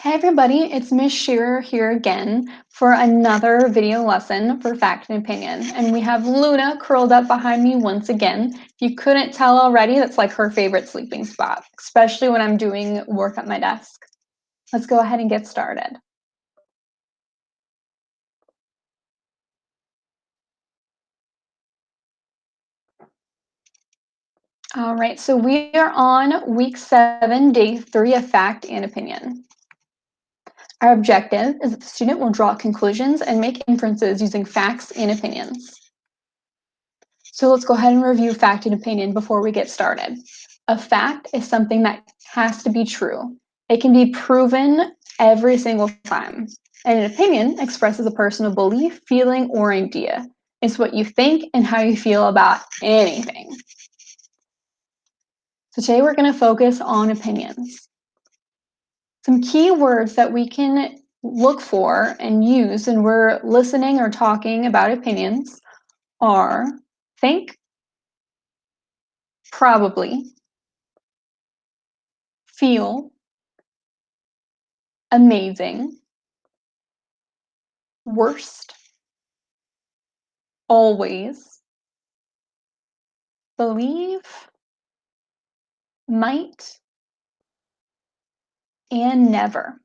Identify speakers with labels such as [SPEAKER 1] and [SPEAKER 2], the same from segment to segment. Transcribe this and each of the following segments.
[SPEAKER 1] Hey everybody, it's Miss Shearer here again for another video lesson for Fact and Opinion. And we have Luna curled up behind me once again. If you couldn't tell already, that's like her favorite sleeping spot, especially when I'm doing work at my desk. Let's go ahead and get started. All right, so we are on week 7, day 3 of Fact and Opinion. Our objective is that the student will draw conclusions and make inferences using facts and opinions. So let's go ahead and review fact and opinion before we get started. A fact is something that has to be true. It can be proven every single time. And an opinion expresses a personal belief, feeling, or idea. It's what you think and how you feel about anything. So today we're going to focus on opinions. Some key words that we can look for and use when we're listening or talking about opinions are think, probably, feel, amazing, worst, always, believe, might, and never.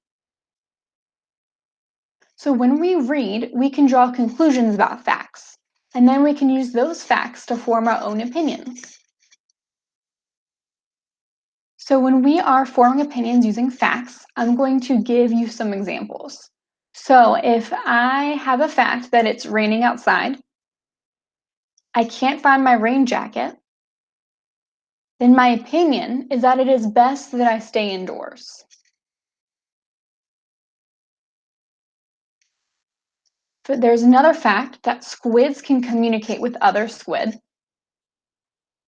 [SPEAKER 1] So when we read, we can draw conclusions about facts, and then we can use those facts to form our own opinions. So when we are forming opinions using facts, I'm going to give you some examples. So if I have a fact that it's raining outside, I can't find my rain jacket, then my opinion is that it is best that I stay indoors. But there's another fact that squids can communicate with other squid,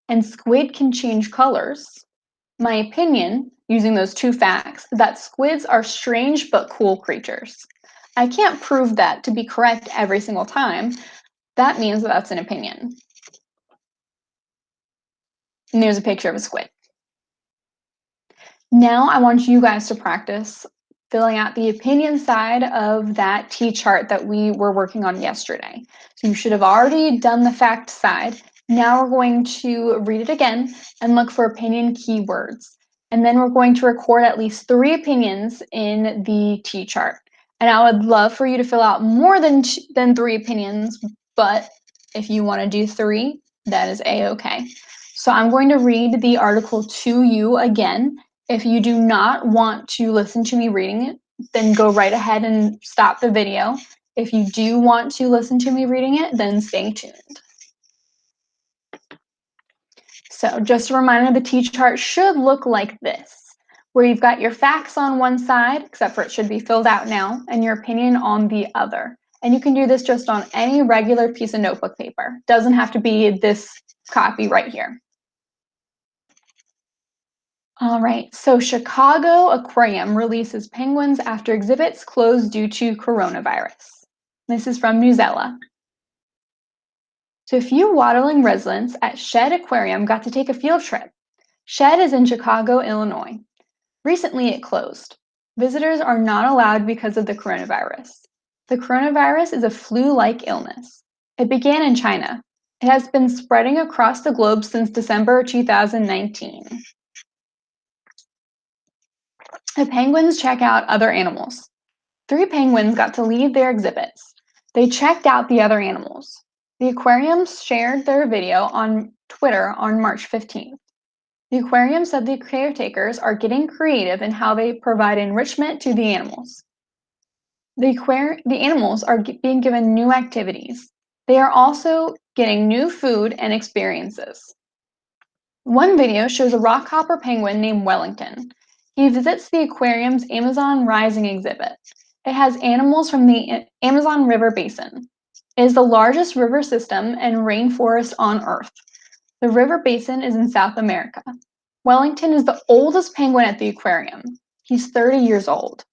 [SPEAKER 1] and squid can change colors. My opinion, using those two facts, that squids are strange but cool creatures. I can't prove that to be correct every single time. That means that that's an opinion. And there's a picture of a squid. Now I want you guys to practice filling out the opinion side of that T-chart that we were working on yesterday. So you should have already done the fact side. Now we're going to read it again and look for opinion keywords. And then we're going to record at least 3 opinions in the T-chart. And I would love for you to fill out more than 3 opinions, but if you want to do 3, that is a-okay. So I'm going to read the article to you again. If you do not want to listen to me reading it, then go right ahead and stop the video. If you do want to listen to me reading it, then stay tuned. So just a reminder, the T-chart should look like this, where you've got your facts on one side, except for it should be filled out now, and your opinion on the other. And you can do this just on any regular piece of notebook paper. Doesn't have to be this copy right here. All right, so Chicago Aquarium releases penguins after exhibits closed due to coronavirus. This is from 4thELA. So a few Waterling residents at Shedd Aquarium got to take a field trip. Shedd is in Chicago, Illinois. Recently it closed. Visitors are not allowed because of the coronavirus. The coronavirus is a flu-like illness. It began in China. It has been spreading across the globe since December 2019. The penguins check out other animals. 3 penguins got to leave their exhibits. They checked out the other animals. The aquarium shared their video on Twitter on March 15th. The aquarium said the caretakers are getting creative in how they provide enrichment to the animals. The animals are being given new activities. They are also getting new food and experiences. One video shows a rockhopper penguin named Wellington. He visits the aquarium's Amazon Rising exhibit. It has animals from the Amazon River Basin. It is the largest river system and rainforest on Earth. The river basin is in South America. Wellington is the oldest penguin at the aquarium. He's 30 years old.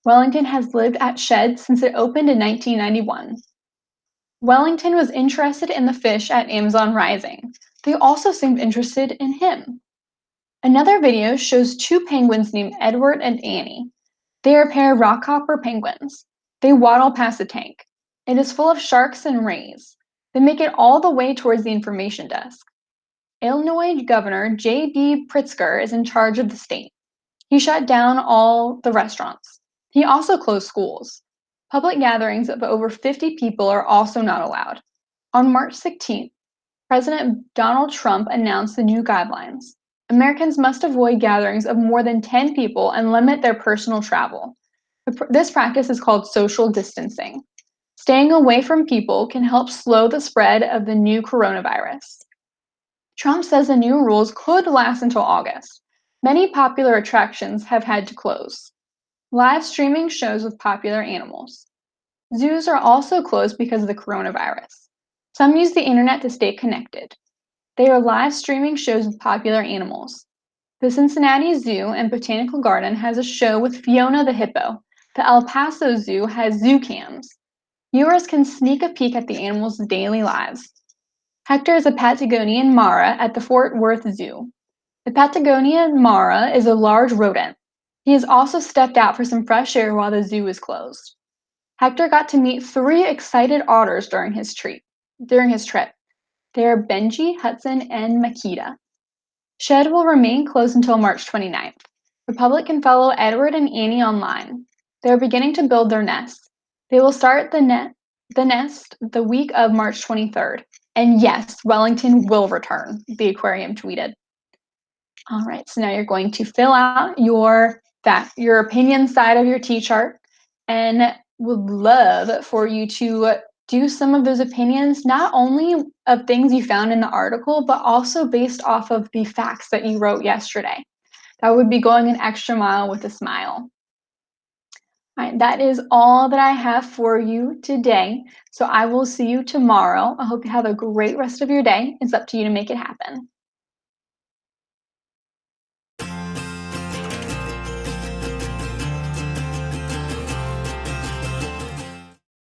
[SPEAKER 1] Wellington has lived at Shedd since it opened in 1991. Wellington was interested in the fish at Amazon Rising. They also seemed interested in him. Another video shows 2 penguins named Edward and Annie. They are a pair of rockhopper penguins. They waddle past the tank. It is full of sharks and rays. They make it all the way towards the information desk. Illinois Governor J.B. Pritzker is in charge of the state. He shut down all the restaurants. He also closed schools. Public gatherings of over 50 people are also not allowed. On March 16th, President Donald Trump announced the new guidelines. Americans must avoid gatherings of more than 10 people and limit their personal travel. This practice is called social distancing. Staying away from people can help slow the spread of the new coronavirus. Trump says the new rules could last until August. Many popular attractions have had to close. Live streaming shows with popular animals. Zoos are also closed because of the coronavirus. Some use the internet to stay connected. They are live streaming shows with popular animals. The Cincinnati Zoo and Botanical Garden has a show with Fiona the hippo. The El Paso Zoo has zoo cams. Viewers can sneak a peek at the animals' daily lives. Hector is a Patagonian mara at the Fort Worth Zoo. The Patagonian mara is a large rodent. He has also stepped out for some fresh air while the zoo is closed. Hector got to meet 3 excited otters during his trip. They are Benji, Hudson, and Makita. Shed will remain closed until March 29th. The public can follow Edward and Annie online. They are beginning to build their nest. They will start the nest the week of March 23rd. And yes, Wellington will return, the aquarium tweeted. All right, so now you're going to fill out your opinion side of your T-chart, and would love for you to do some of those opinions, not only of things you found in the article, but also based off of the facts that you wrote yesterday. That would be going an extra mile with a smile. All right, that is all that I have for you today. So I will see you tomorrow. I hope you have a great rest of your day. It's up to you to make it happen.